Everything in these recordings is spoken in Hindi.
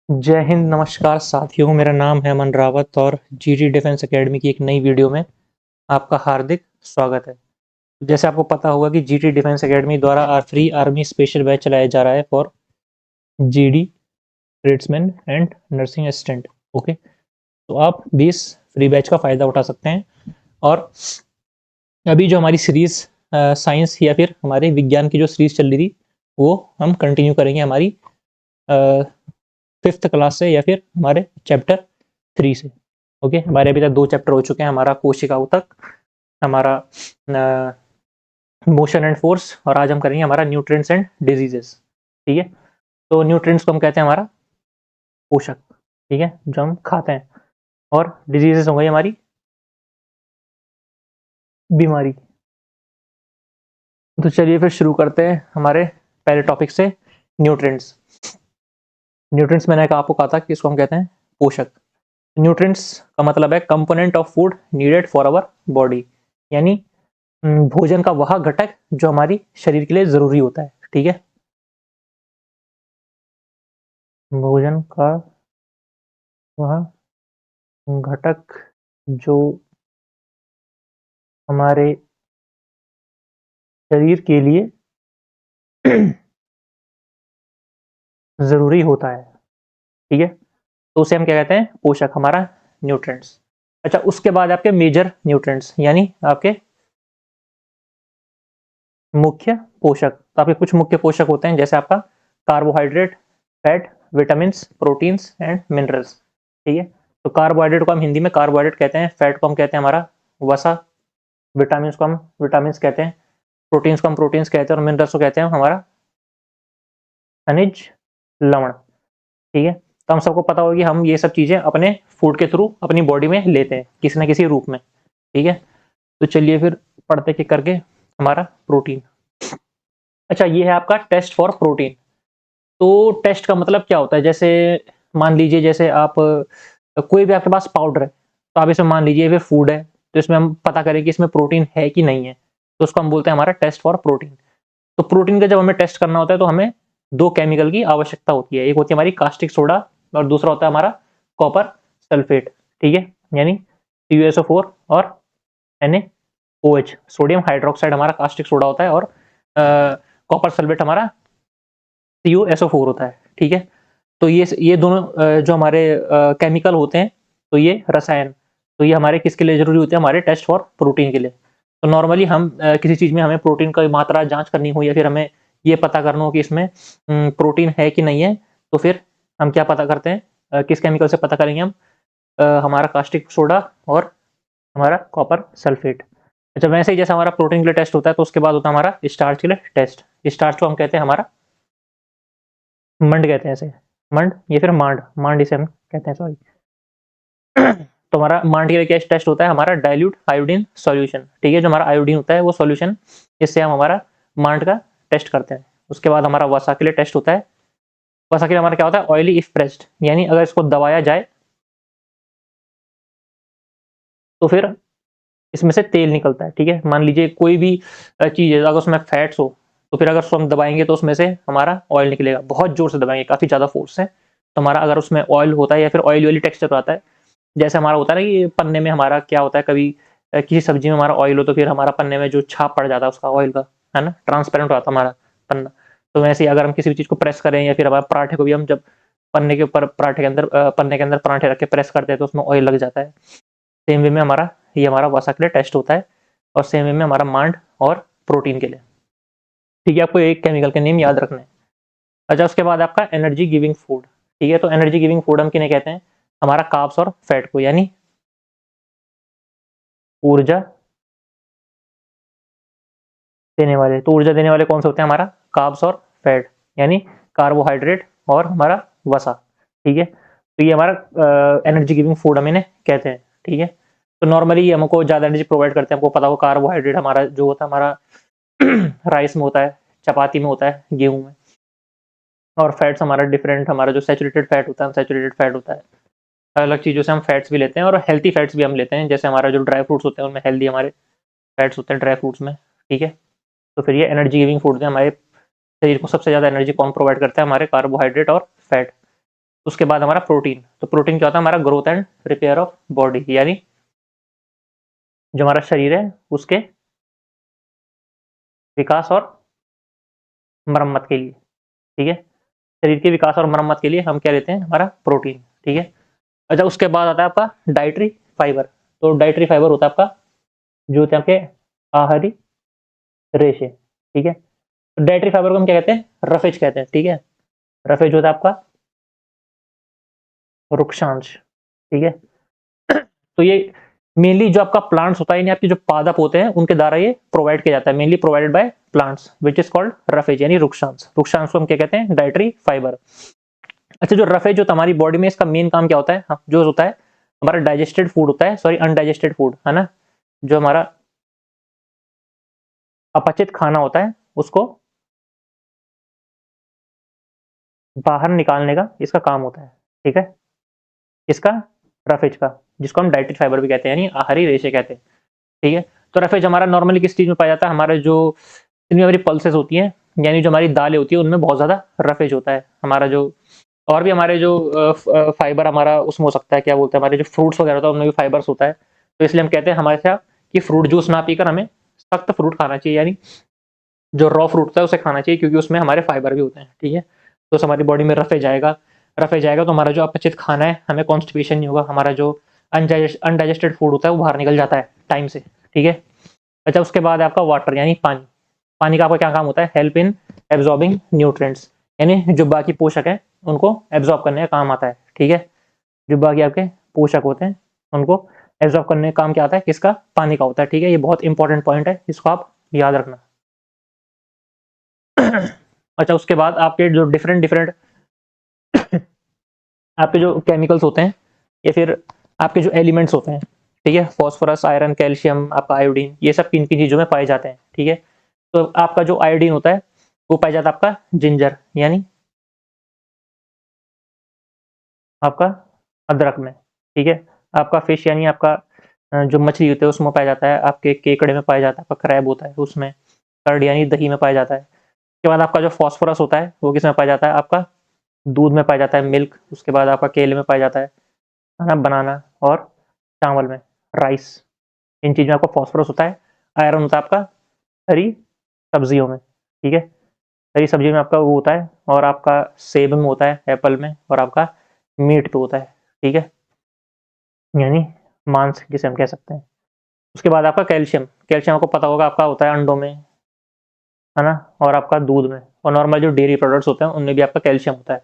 जय हिंद, नमस्कार साथियों, मेरा नाम है अमन रावत और जीडी डिफेंस एकेडमी की एक नई वीडियो में आपका हार्दिक स्वागत है। जैसे आपको पता होगा कि जीडी डिफेंस एकेडमी द्वारा फ्री आर्मी स्पेशल बैच चलाया जा रहा है for GD tradesman and nursing assistant. Okay, तो आप भी इस फ्री बैच का फ़ायदा उठा सकते हैं। और अभी जो हमारी सीरीज़ साइंस या फिर हमारे विज्ञान की जो सीरीज़ चल रही थी, वो हम कंटिन्यू करेंगे हमारी 5th क्लास से या फिर हमारे चैप्टर 3 से। ओके, हमारे अभी तक 2 चैप्टर हो चुके हैं, हमारा कोशिकाओं तक, हमारा मोशन एंड फोर्स, और आज हम करेंगे हमारा न्यूट्रिएंट्स एंड डिजीजेस। ठीक है, तो न्यूट्रिएंट्स को हम कहते हैं हमारा पोषक, ठीक है, जो हम खाते हैं, और डिजीजेस हो गई हमारी बीमारी। तो चलिए फिर शुरू करते हैं हमारे पहले टॉपिक से, न्यूट्रिएंट्स। न्यूट्रिएंट्स मैंने आपको कहा था कि इसको हम कहते हैं पोषक। न्यूट्रिएंट्स का मतलब है component of food needed for our body, यानी भोजन का वह घटक जो हमारी शरीर के लिए जरूरी होता है। ठीक है, भोजन का वह घटक जो हमारे शरीर के लिए जरूरी होता है। ठीक है, तो उसे हम क्या कहते हैं, पोषक, हमारा न्यूट्रिएंट्स। अच्छा, उसके बाद आपके मेजर न्यूट्रिएंट्स, यानी आपके मुख्य पोषक। तो आपके कुछ मुख्य पोषक होते हैं, जैसे आपका carbohydrate, fat, vitamins, proteins and minerals. ठीक है, तो कार्बोहाइड्रेट को हम हिंदी में कार्बोहाइड्रेट कहते हैं, फैट को हम कहते हैं हमारा वसा, विटामिन्स को हम विटामिन्स कहते हैं, प्रोटीन्स को हम प्रोटीन्स कहते हैं, और मिनरल्स को कहते हैं हमारा खनिज लवण। ठीक है, तो हम सबको पता होगा कि हम ये सब चीजें अपने फूड के थ्रू अपनी बॉडी में लेते हैं किसी ना किसी रूप में। ठीक है, तो चलिए फिर पढ़ते के करके हमारा प्रोटीन। अच्छा, ये है आपका टेस्ट फॉर प्रोटीन। तो टेस्ट का मतलब क्या होता है, जैसे मान लीजिए, जैसे आप कोई भी आपके पास पाउडर है, तो आप इसमें मान लीजिए ये फूड है, तो इसमें हम पता करें कि इसमें प्रोटीन है कि नहीं है, तो उसको हम बोलते हैं हमारा टेस्ट फॉर प्रोटीन। तो प्रोटीन का जब हमें टेस्ट करना होता है, तो हमें 2 केमिकल की आवश्यकता होती है, एक होती है हमारी कास्टिक सोडा और दूसरा होता है हमारा कॉपर सल्फेट। ठीक है, यानी CuSO4 और NaOH, सोडियम हाइड्रोक्साइड हमारा कास्टिक सोडा होता है, और कॉपर सल्फेट हमारा CuSO4 होता है। ठीक है, तो ये दोनों जो हमारे केमिकल होते हैं, तो ये रसायन, तो ये हमारे किसके लिए जरूरी होते हैं, हमारे टेस्ट फॉर प्रोटीन के लिए। तो नॉर्मली हम किसी चीज में हमें प्रोटीन की मात्रा जांच करनी हो, या फिर हमें ये पता करना हो कि इसमें प्रोटीन है कि नहीं है, तो फिर हम क्या पता करते हैं, किस केमिकल से पता करेंगे हम, हमारा कास्टिक सोडा और हमारा कॉपर सल्फेट। अच्छा, वैसे ही जैसे हमारा प्रोटीन के लिए टेस्ट होता है, तो उसके बाद होता है हमारा स्टार्च के लिए टेस्ट। स्टार्च को हम कहते हैं हमारा मंड कहते हैं इसे, मंड या फिर मांड, मांड इसे हम कहते हैं, सॉरी। तो हमारा मांड के लिए क्या टेस्ट होता है, हमारा डाइल्यूट आयोडीन सॉल्यूशन। ठीक है, जो हमारा आयोडीन होता है वो सॉल्यूशन, इससे हम हमारा मांड का टेस्ट करते हैं। उसके बाद हमारा वसा के लिए टेस्ट होता है। वसा के लिए हमारा क्या होता है, ऑयली इफ प्रेस्ड, यानी अगर इसको दबाया जाए तो फिर इसमें से तेल निकलता है। ठीक है, मान लीजिए कोई भी चीज है, अगर उसमें फैट्स हो, तो फिर अगर उसको हम दबाएंगे तो उसमें से हमारा ऑयल निकलेगा, बहुत जोर से दबाएंगे, काफी ज्यादा फोर्स से, तो हमारा अगर उसमें ऑयल होता है या फिर ऑयल वाली टेक्सचर आता है, जैसे हमारा होता है ना कि पन्ने में हमारा क्या होता है, कभी किसी सब्जी में हमारा ऑयल हो, तो फिर हमारा पन्ने में जो छाप पड़ जाता है उसका ऑयल का, है ना, ट्रांसपेरेंट हो जाता है हमारा पन्ना। तो वैसे ही अगर हम किसी भी चीज को प्रेस करें, या फिर हमारे पराठे को भी हम जब पन्ने के ऊपर, पराठे के अंदर, पन्ने के अंदर पराठे रख के प्रेस करते हैं, तो उसमें ऑयल लग जाता है। सेम वे में हमारा ये हमारा वसा के लिए टेस्ट होता है, और सेम वे में हमारा मांड और प्रोटीन के लिए। ठीक है, आपको एक केमिकल के नेम याद रखने हैं। अच्छा, उसके बाद आपका एनर्जी गिविंग फूड। ठीक है, तो एनर्जी गिविंग फूड हम किन्हें कहते हैं, हमारा कार्ब्स और फैट को, यानी ऊर्जा देने वाले। तो ऊर्जा देने वाले कौन से होते हैं, हमारा कार्ब्स और फैट, यानी कार्बोहाइड्रेट और हमारा वसा। ठीक है, तो ये हमारा एनर्जी गिविंग फूड हम इन्हें कहते हैं। ठीक है, तो नॉर्मली हमको ज्यादा एनर्जी प्रोवाइड करते हैं, हमको पता हो कार्बोहाइड्रेट हमारा जो होता है हमारा राइस में होता है, चपाती में होता है, गेहूं में। और फैट्स हमारा डिफरेंट, हमारा जो सैचुरेटेड फैट होता है, सैचुरेटेड फैट होता है, अलग चीजों से हम फैट्स भी लेते हैं, और हेल्थी फैट्स भी हम लेते हैं, जैसे हमारा जो ड्राई फ्रूट्स होते हैं उनमें हेल्दी हमारे फैट्स होते हैं ड्राई फ्रूट्स में। ठीक है, तो फिर ये एनर्जी गिविंग फूड है, हमारे शरीर को सबसे ज्यादा एनर्जी कौन प्रोवाइड करता है, हमारे कार्बोहाइड्रेट और फैट। उसके बाद हमारा प्रोटीन। तो प्रोटीन क्या होता है? हमारा growth and repair of body, यानी जो हमारा शरीर है उसके विकास और मरम्मत के लिए, ठीक है? शरीर के विकास और मरम्मत के लिए हम क्या लेते हैं? हमारा प्रोटीन, ठीक है? अच्छा, उसके बाद आता है आपका डाइटरी फाइबर। तो डाइटरी फाइबर होता है आपका जो होते हैं आपके आहारी रेशे, ठीक है? तो डाइटरी फाइबर को हम क्या कहते हैं? रफेज कहते हैं, ठीक है? रफेज होता है आपका वृक्षांश, ठीक है? तो ये मेनली जो आपका प्लांट्स होता है, यानी आपके जो पादप होते हैं उनके द्वारा ये प्रोवाइड किया जाता है, mainly provided by plants which is called roughage, यानी वृक्षांश। वृक्षांश को हम क्या कहते हैं? Dietary fibre. अच्छा, जो रफेज जो हमारी बॉडी में इसका मेन काम क्या होता है? जो होता है हमारा डाइजेस्टेड फूड होता है, सॉरी अनडाइजेस्टेड फूड, है ना? जो हमारा अपचित खाना होता है उसको बाहर निकालने का इसका काम होता है, ठीक है? इसका रफेज का, जिसको हम डाइटरी फाइबर भी कहते हैं, यानी आहारी रेशे कहते हैं, ठीक है? तो रफेज हमारा नॉर्मली किस चीज में पाया जाता है? हमारे जो जितनी हमारी पल्सेस होती हैं, यानी जो हमारी दालें होती है उनमें बहुत ज्यादा रफेज होता है। हमारा जो और भी हमारे जो फाइबर हमारा उसमें हो सकता है, क्या बोलते हैं, हमारे जो फ्रूट्स वगैरह होता है उनमें भी फाइबर्स होता है। तो इसलिए हम कहते हैं हमारे साथ कि फ्रूट जूस ना पीकर हमें सख्त फ्रूट खाना चाहिए, यानी जो रॉ फ्रूट होता है उसे खाना चाहिए, क्योंकि उसमें हमारे फाइबर भी होते हैं, ठीक है? तो हमारी बॉडी में रफेज आएगा, रफेज आएगा तो हमारा जो अपचित खाना है हमें कॉन्स्टिपेशन नहीं होगा, हमारा जो अनडाइजेस्टेड फूड होता है वो बाहर निकल जाता है टाइम से, ठीक है? अच्छा, उसके बाद है आपका वाटर, यानी पानी। पानी का आपका क्या काम होता है? हेल्प इन एब्जॉर्बिंग न्यूट्रिएंट्स, यानी जो बाकी पोषक हैं उनको एब्जॉर्ब करने का काम आता है, ठीक है? जो बाकी आपके पोषक होते हैं उनको एब्जॉर्ब करने का काम क्या आता है? किसका? पानी का होता है, ठीक है? ये बहुत इंपॉर्टेंट पॉइंट है, इसको आप याद रखना। अच्छा, उसके बाद आपके जो डिफरेंट डिफरेंट आपके जो केमिकल्स होते हैं या फिर आपके जो एलिमेंट्स होते हैं, ठीक है? फास्फोरस, आयरन, कैल्शियम, आपका आयोडीन, ये सब किन किन चीज़ों में पाए जाते हैं, ठीक है? तो आपका जो आयोडीन होता है वो पाया जाता है आपका जिंजर, यानी आपका अदरक में, ठीक है? आपका फिश यानी आपका जो मछली होती है उसमें पाया जाता है, आपके केकड़े में पाया जाता है, आपका क्रैब होता है उसमें, कर्ड यानी दही में पाया जाता है। उसके बाद आपका जो फास्फोरस होता है वो किसमें पाया जाता है? आपका दूध में पाया जाता है, मिल्क। उसके बाद आपका केले में पाया जाता है ना, बनाना, और चावल में, राइस। इन चीज़ में आपका फास्फोरस होता है। आयरन होता है आपका हरी सब्जियों में, ठीक है? हरी सब्जी में आपका वो होता है, और आपका सेब में होता है, एप्पल में, और आपका मीट पे होता है, ठीक है? यानी मांस जिसे हम कह सकते हैं। उसके बाद आपका कैल्शियम, कैल्शियम आपको पता होगा आपका होता है अंडों में, है ना? और आपका दूध में, और नॉर्मल जो डेयरी प्रोडक्ट्स होते हैं उनमें भी आपका कैल्शियम होता है,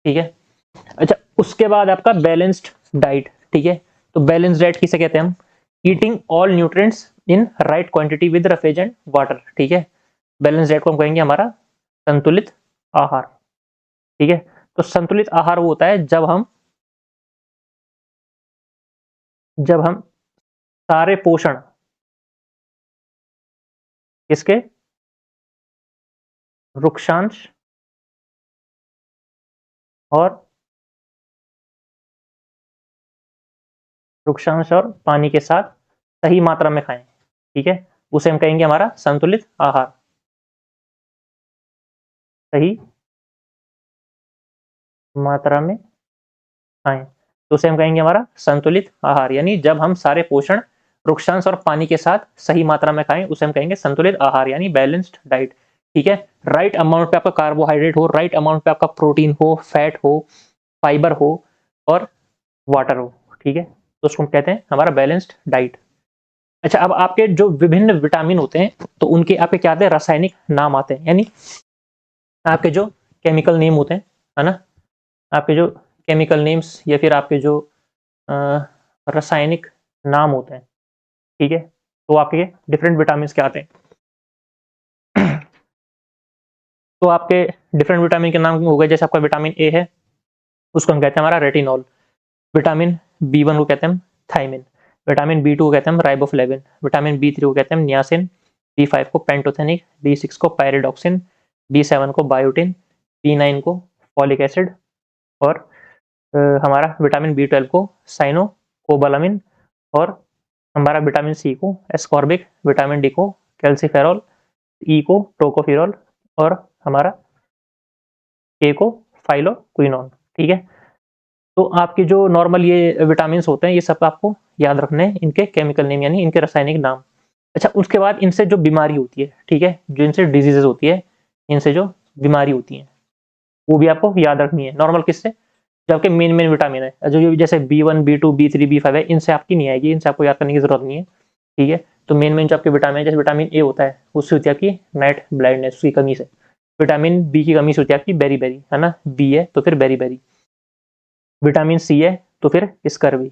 ठीक है? अच्छा, उसके बाद आपका बैलेंस्ड डाइट, ठीक है? तो बैलेंस्ड डाइट किसे कहते हैं हम? Eating all nutrients in right quantity with roughage and water, ठीक है? बैलेंस डाइट को हम कहेंगे हमारा संतुलित आहार, ठीक है? तो संतुलित आहार वो होता है जब हम सारे पोषण इसके वृक्षांश और पानी के साथ सही मात्रा में खाएं, ठीक है? उसे हम कहेंगे हमारा संतुलित आहार, सही मात्रा में खाएं, तो उसे हम कहेंगे हमारा संतुलित आहार, यानी जब हम सारे पोषण वृक्षांश और पानी के साथ सही मात्रा में खाएं उसे हम कहेंगे संतुलित आहार, यानी बैलेंस्ड डाइट, ठीक है? राइट अमाउंट पे आपका कार्बोहाइड्रेट हो, राइट अमाउंट पे आपका प्रोटीन हो, फैट हो, फाइबर हो, और वाटर हो, ठीक है? तो उसको हम कहते हैं हमारा बैलेंस्ड डाइट। अच्छा, अब आपके जो विभिन्न विटामिन होते हैं तो उनके आपके क्या आते हैं? रासायनिक नाम आते हैं, यानी आपके जो केमिकल नेम होते हैं, है ना? आपके जो केमिकल नेम्स या फिर आपके जो अ, रासायनिक नाम होते हैं, ठीक है? तो आपके डिफरेंट विटामिन क्या आते हैं? तो आपके डिफरेंट विटामिन के नाम हो गए, जैसे आपका विटामिन ए है, उसको हम कहते हैं हमारा रेटिनॉल। विटामिन बी1 को कहते हैं हम थायमिन। विटामिन बी2 को कहते हैं हम राइबोफ्लेविन। विटामिन बी3 को कहते हैं हम नियासिन। बी5 को पेंटोथेनिक। बी6 को पायरिडॉक्सिन। बी7 को बायोटिन। बी9 को फॉलिक एसिड। और हमारा विटामिन बी12 को साइनोकोबालामिन। और हमारा विटामिन सी को एस्कॉर्बिक। विटामिन डी को कैल्सीफेरॉल। ई को टोकोफिरॉल। और हमारा के को फाइलोक्विनोन, ठीक है? तो आपके जो नॉर्मल ये विटामिन होते हैं, ये सब आपको याद रखने हैं, इनके केमिकल नेम यानी इनके रासायनिक नाम। अच्छा, उसके बाद इनसे जो बीमारी होती है, ठीक है, जो इनसे डिजीजेज होती है, इनसे जो बीमारी होती है, वो भी आपको याद रखनी है। नॉर्मल किससे? जो आपके मेन विटामिन है, जो जैसे B1, B2, B3, B5 है, इनसे आपकी नहीं आएगी, इनसे आपको याद करने की जरूरत नहीं है, ठीक है। तो मेन जो आपके विटामिन है, जैसे विटामिन ए होता है, उससे होती है आपकी नाइट ब्लाइंडनेस, उसकी कमी से। विटामिन बी की कमी से होती है आपकी बेरी बेरी, है ना, बी है तो फिर बेरी बेरी। विटामिन सी है तो फिर स्कर्वी।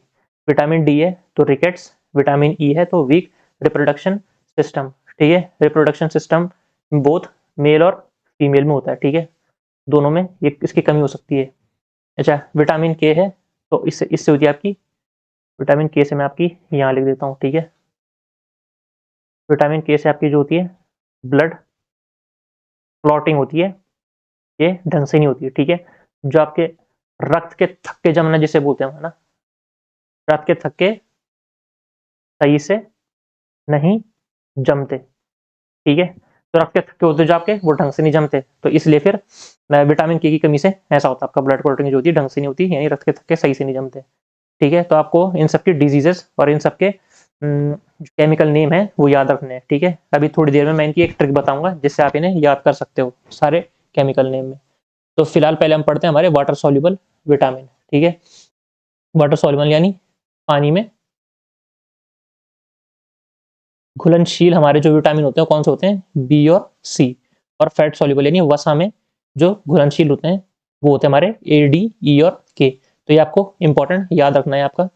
विटामिन डी है तो रिकेट्स। विटामिन ई है तो वीक रिप्रोडक्शन सिस्टम, ठीक है। रिप्रोडक्शन सिस्टम बोथ मेल और फीमेल में होता है, ठीक है, दोनों में ये इसकी कमी हो सकती है। अच्छा, विटामिन के है तो इससे इससे होती है आपकी, विटामिन के से मैं आपकी यहाँ लिख देता हूँ, ठीक है। विटामिन के से आपकी जो होती है ब्लड क्लॉटिंग होती है, ये ढंग से नहीं होती है, ठीक है। जो आपके रक्त के थक्के जमना जिसे बोलते हैं, है ना, रक्त के थक्के सही से नहीं जमते, ठीक है। तो रक्त के थक्के होते जो आपके, वो ढंग से नहीं जमते, तो इसलिए फिर विटामिन के की कमी से ऐसा होता है, आपका ब्लड क्लॉटिंग जो होती है ढंग से नहीं होती, यानी रक्त के थक्के सही से नहीं जमते, ठीक है। तो आपको इन सब की डिजीजेस और इन सब के केमिकल नेम है वो याद रखने हैं, ठीक है। अभी थोड़ी देर में मैं इनकी एक ट्रिक बताऊंगा जिससे आप इन्हें याद कर सकते हो सारे केमिकल नेम में। तो फिलहाल पहले हम पढ़ते हैं हमारे वाटर सॉल्युबल विटामिन, ठीक है। वाटर सॉल्युबल यानी पानी में घुलनशील हमारे जो विटामिन होते हैं कौन से होते हैं? बी और सी। और फैट सॉल्युबल यानी वसा में जो घुलनशील होते हैं वो होते हैं हमारे ए, डी, ई और के। तो ये आपको इंपॉर्टेंट याद रखना है, आपका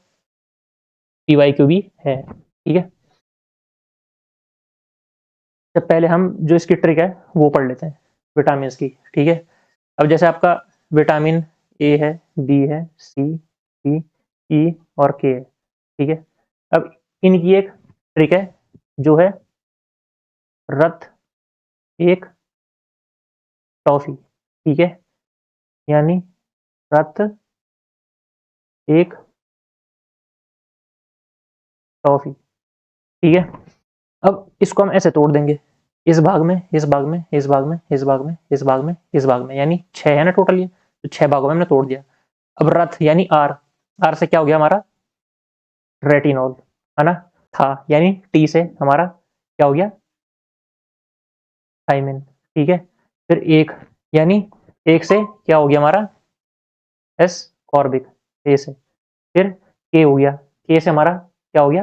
PYQ भी है, ठीक है। तो पहले हम जो इसकी ट्रिक है वो पढ़ लेते हैं विटामिन की, ठीक है। अब जैसे आपका विटामिन ए है, बी है, सी, डी, ई और के है, ठीक है। अब इनकी एक ट्रिक है जो है रत एक टॉफी, ठीक है, यानी रत एक टॉफी, ठीक है। अब इसको हम ऐसे तोड़ देंगे, इस भाग में, इस भाग में, इस भाग में, इस भाग में, इस भाग में, इस भाग में, यानी 6 है ना टोटल, ये तो 6 भागों में हमने तोड़ दिया। अब रथ यानी आर, आर से क्या हो गया हमारा? रेटिनॉल, है ना। था यानी टी से हमारा क्या हो गया? थाइमिन, ठीक है। फिर एक यानी एक से क्या हो गया हमारा? एस कॉर्बिक, ए से। फिर के हो गया, के से हमारा क्या हो गया?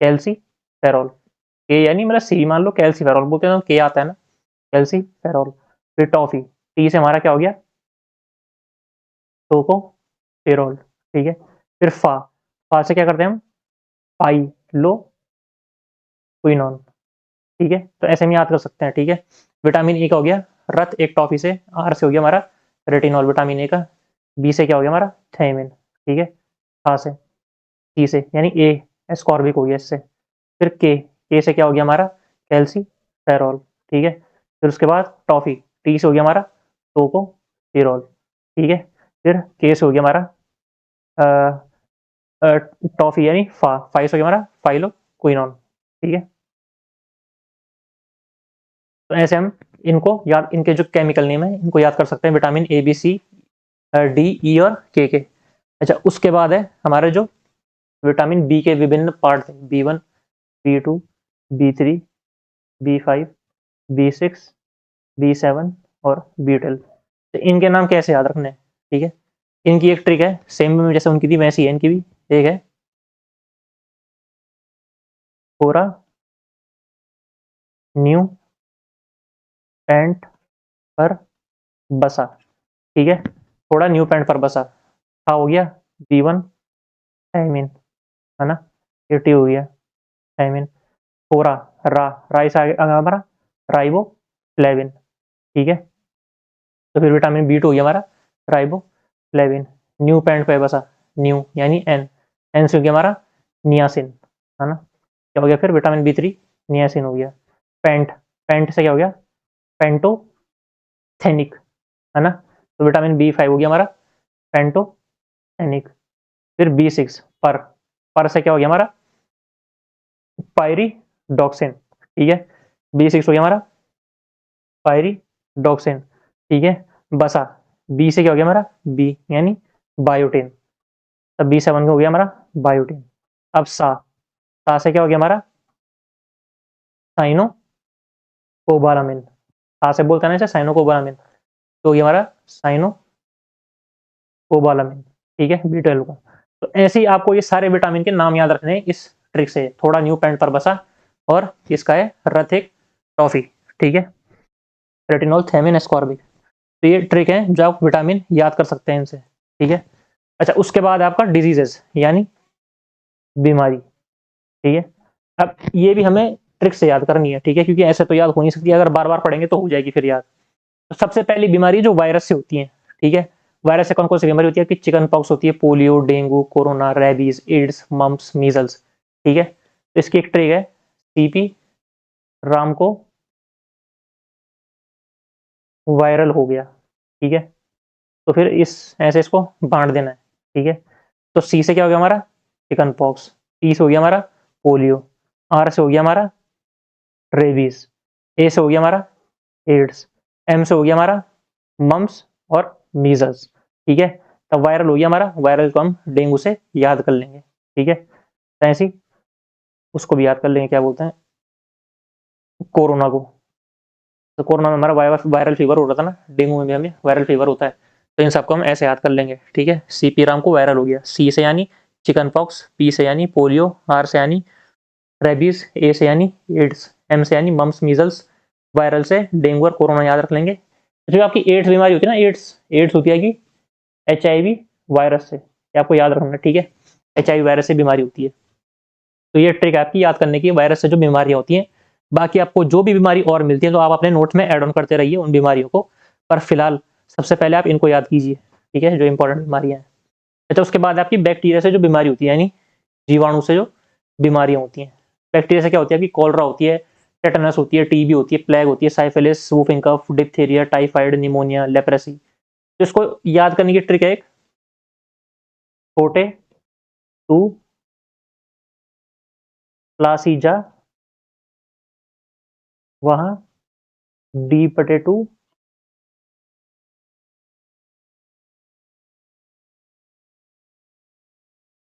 कैल्सी फेरॉल। के यानी मतलब सी मान लो, कैल्सी फेरॉल बोलते हैं तो के आता है ना, कैल्सी फेरॉल। फिर टॉफी, टी से हमारा क्या हो गया? टोको फेरॉल, ठीक है। फिर फा, फा से क्या करते हैं हम? पाइलो क्विनोन, ठीक है। तो ऐसे हम याद कर सकते हैं, ठीक है। विटामिन ए का हो गया रत एक टॉफी से, आर से हो गया हमारा रेटिनॉल विटामिन ए का, बी से क्या हो गया हमारा? थायमिन, ठीक है। आ से, सी से यानी ए एस्कॉर्बिक हो गया इससे। फिर के से क्या हो गया हमारा? कैल्सी फेरॉल, ठीक है। फिर उसके बाद टॉफी, टी से हो गया हमारा टोको फेरॉल, ठीक है। फिर के से हो गया हमारा टॉफी यानी फा, फाइव से हो गया हमारा फाइलो क्विनोन, ठीक है। तो ऐसे हम इनको याद, इनके जो केमिकल नेम है इनको याद कर सकते हैं, vitamin A, B, C, D, E और के। अच्छा, उसके बाद है हमारे जो विटामिन बी के विभिन्न पार्ट हैं, B1, B2, B3, B5, B6, B7 और B12। तो इनके नाम कैसे याद रखने हैं, ठीक है। इनकी एक ट्रिक है, सेम में जैसे उनकी थी वैसी है इनकी भी। एक है कोरा न्यू पैंट पर बसा, ठीक है। थोड़ा न्यू पैंट पर बसा, हाँ हो गया B1 थायमिन, है ना, ये टी हो गया थायमिन। कोरा रा, राइस आगे हमारा राइबो फ्लेविन, ठीक है। तो फिर विटामिन B2 हो गया हमारा राइबो फ्लेविन। न्यू पैंट पे बसा, न्यू यानी एन, एन से हो गया हमारा नियासिन, है ना। क्या हो गया फिर? विटामिन B3 नियासिन हो गया। पैंट, पैंट से क्या हो गया? पेंटोथेनिक, है ना। तो विटामिन B5 हो गया हमारा पेंटोथेनिक। फिर B6 पर से क्या हो गया हमारा? पायरीडॉक्सिन, ठीक है। B6 हो गया हमारा पायरीडॉक्सिन, ठीक है। बसा, बी से क्या हो गया हमारा? बी यानी बायोटिन, तब B7 हो गया हमारा बायोटिन। अब सा से क्या हो गया हमारा साइनो कोबालामिन। सा से बोलते हैं ना इसे साइनो कोबालामिन, तो ये हमारा साइनो कोबालामिन, ठीक है, B12 का। तो ऐसे ही आपको ये सारे विटामिन के नाम याद रखने हैं इस ट्रिक से। थोड़ा न्यू पैंट पर बसा और इसका है रथिक टॉफी, ठीक है, रेटिनॉल थेमिन एस्कॉर्बिक। तो ये ट्रिक है जो आप विटामिन याद कर सकते हैं इनसे, ठीक है। अच्छा, उसके बाद आपका डिजीजेस यानी बीमारी, ठीक है। अब ये भी हमें ट्रिक से याद करनी है, ठीक है, क्योंकि ऐसे तो याद हो नहीं सकती, अगर बार बार पढ़ेंगे तो हो जाएगी फिर याद। तो सबसे पहली बीमारी जो वायरस से होती है, ठीक है, वायरस से कौन कौन सी बीमारी होती है कि चिकन पॉक्स होती है, polio, dengue, corona, rabies, AIDS, mumps, measles, ठीक है। तो इसकी एक ट्रिक है सीपी राम को वायरल हो गया, ठीक है। तो फिर इस ऐसे इसको बांट देना है, ठीक है। तो सी से क्या हो गया हमारा चिकन पॉक्स, टी से हो गया हमारा पोलियो, आर से हो गया हमारा रेबीज, ए से हो गया हमारा एड्स, एम से हो गया हमारा मम्स और मीजल्स, ठीक है। तब वायरल हो गया हमारा, वायरल को हम डेंगू से याद कर लेंगे, ठीक है। तो ऐसे ही उसको भी याद कर लेंगे, क्या बोलते हैं कोरोना को। तो कोरोना में हमारा वायरल फीवर हो रहा था ना, डेंगू में भी हमें वायरल फीवर होता है। तो इन सबको हम ऐसे याद कर लेंगे, ठीक है। सीपी राम को वायरल हो गया, सी से यानी चिकन पॉक्स, पी से यानी पोलियो, आर से यानी रेबीज, ए से यानी एड्स, एम से यानी मम्स मीजल्स, वायरल से डेंगू और कोरोना याद रख लेंगे। जो आपकी एड्स बीमारी होती है ना, एड्स एड्स होती है कि HIV वायरस से, ये आपको याद रखना, ठीक है। HIV वायरस से बीमारी होती है। तो ये ट्रिक आपकी याद करने की, वायरस से जो बीमारियां होती हैं। बाकी आपको जो भी बीमारी और मिलती है तो आप अपने नोट्स में ऐड ऑन करते रहिए उन बीमारियों को, पर फिलहाल सबसे पहले आप इनको याद कीजिए, ठीक है, जो इंपॉर्टेंट बीमारियां हैं। अच्छा, उसके बाद आपकी बैक्टीरिया से जो बीमारी होती है, यानी जीवाणु से जो बीमारियां होती हैं। बैक्टीरिया से क्या होती है कि कॉलरा होती है, टेटनस होती है, टीबी होती है, प्लेग होती है, साइफिलिस, वूफिंग कफ, डिप्थीरिया, टाइफाइड, निमोनिया, लेप्रेसी। तो इसको याद करने की ट्रिक है एक, छोटे टू प्लासीजा वहां D/2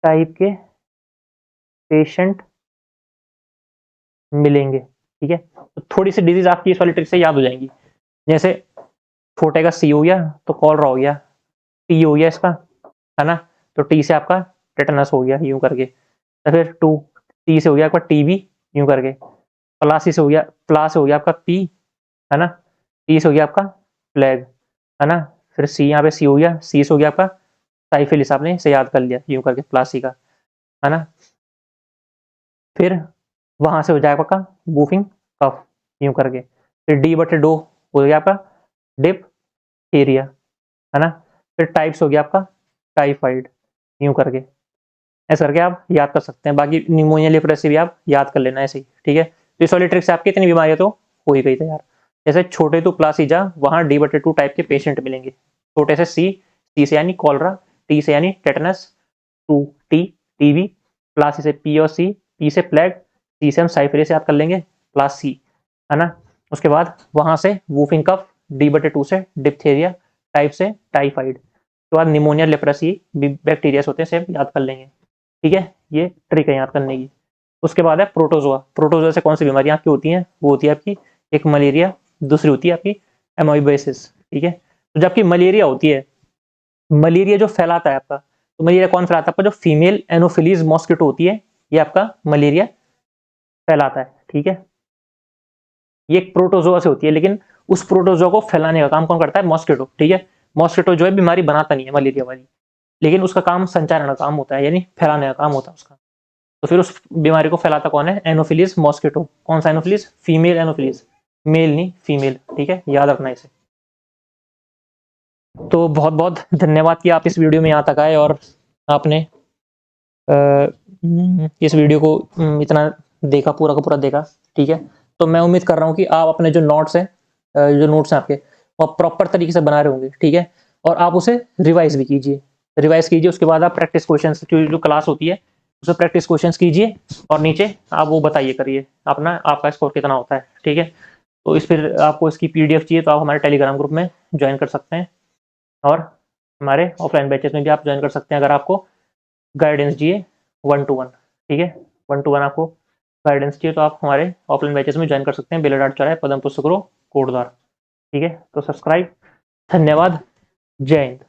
टाइप के पेशेंट मिलेंगे, ठीक है। तो थोड़ी सी डिजीज आपकी इस वाली ट्रिक से याद हो जाएंगी। जैसे छोटे का सी हो गया तो कॉलरा हो गया, टी हो गया इसका, है ना, तो टी से आपका टेटनस हो गया यूं करके। तो फिर टू, टी से हो गया आपका टीबी यूं करके, प्लासी से हो गया, प्लास हो गया आपका पी, है ना, टी से हो गया आपका प्लेग, है ना। फिर सी, यहाँ पे सी हो गया, सी से हो गया आपका साइफिलिस, आपने इसे याद कर लिया यूं करके प्लासी का, है ना। फिर वहां से हो जाएगा आपका बूफिंग कफ यूं करके। फिर D/2 हो गया आपका डिप्थीरिया, है ना। फिर टाइप्स हो गया आपका टाइफाइड यूं करके। ऐसा करके आप याद कर सकते हैं। बाकी निमोनिया, लेप्रेसी भी आप याद कर लेना ऐसे ही, ठीक है। तो इस वाली ट्रिक से आपकी इतनी बीमारियां तो हो ही गई तैयार। जैसे छोटे तो प्लासीजा वहां D/2 टाइप के पेशेंट मिलेंगे। छोटे से सी, सी से यानी कॉलरा, टी से यानी टेटनस, टू टी टीबी, प्लासी से पी और सी, पी से प्लेग, सी से हम साइफिलिस याद कर लेंगे, प्लस सी, है ना। उसके बाद वहां से वूफिंग कफ, D/2 से डिप्थीरिया, टाइप से टाइफाइड, उसके बाद निमोनिया, लेप्रेसी बैक्टीरिया होते हैं, से याद कर लेंगे, ठीक है। ये ट्रिक है याद करने की। उसके बाद है प्रोटोजोआ। प्रोटोजोआ से कौन सी बीमारियां आपकी होती हैं, वो होती है आपकी एक मलेरिया, दूसरी होती है आपकी एमोइबेसिस, ठीक है। तो जबकि मलेरिया होती है, मलेरिया जो फैलाता है आपका, तो मलेरिया कौन फैलाता है, आपका जो फीमेल एनोफिलीज मॉस्किटो होती है, ये आपका मलेरिया फैलाता है, ठीक है। ये एक प्रोटोजोआ से होती है, लेकिन उस प्रोटोजोआ को फैलाने का काम कौन करता है, मॉस्किटो, ठीक है। मॉस्किटो जो है बीमारी बनाता नहीं है मलेरिया वाली, लेकिन उसका काम संचारण का काम होता है, यानी फैलाने का काम होता है उसका। तो फिर उस बीमारी को फैलाता कौन है, एनोफिलीज मॉस्किटो। कौन सा एनोफिलीज, फीमेल एनोफिलीज, मेल नहीं फीमेल, ठीक है, याद रखना इसे। तो बहुत बहुत धन्यवाद कि आप इस वीडियो में यहाँ तक आए और आपने इस वीडियो को इतना देखा, पूरा का पूरा देखा, ठीक है। तो मैं उम्मीद कर रहा हूँ कि आप अपने जो नोट्स हैं, जो नोट्स हैं आपके, वो प्रॉपर तरीके से बना रहे होंगे, ठीक है। और आप उसे रिवाइज भी कीजिए, रिवाइज कीजिए। उसके बाद आप प्रैक्टिस क्वेश्चंस की जो क्लास होती है उसमें प्रैक्टिस क्वेश्चंस कीजिए, और नीचे आप वो बताइए करिए अपना, आपका स्कोर कितना होता है, ठीक है। तो इस फिर आपको इसकी PDF चाहिए तो आप हमारे टेलीग्राम ग्रुप में ज्वाइन कर सकते हैं, और हमारे ऑफलाइन बैचेस में भी आप ज्वाइन कर सकते हैं अगर आपको गाइडेंस चाहिए 1 to 1, ठीक है, 1 to 1 आपको गाइडेंस चाहिए तो आप हमारे ऑफलाइन बैचेस में ज्वाइन कर सकते हैं, बेलाडार चौराहे पदम पुस्तक कोटद्वार, ठीक है। तो सब्सक्राइब, धन्यवाद, जय हिंद।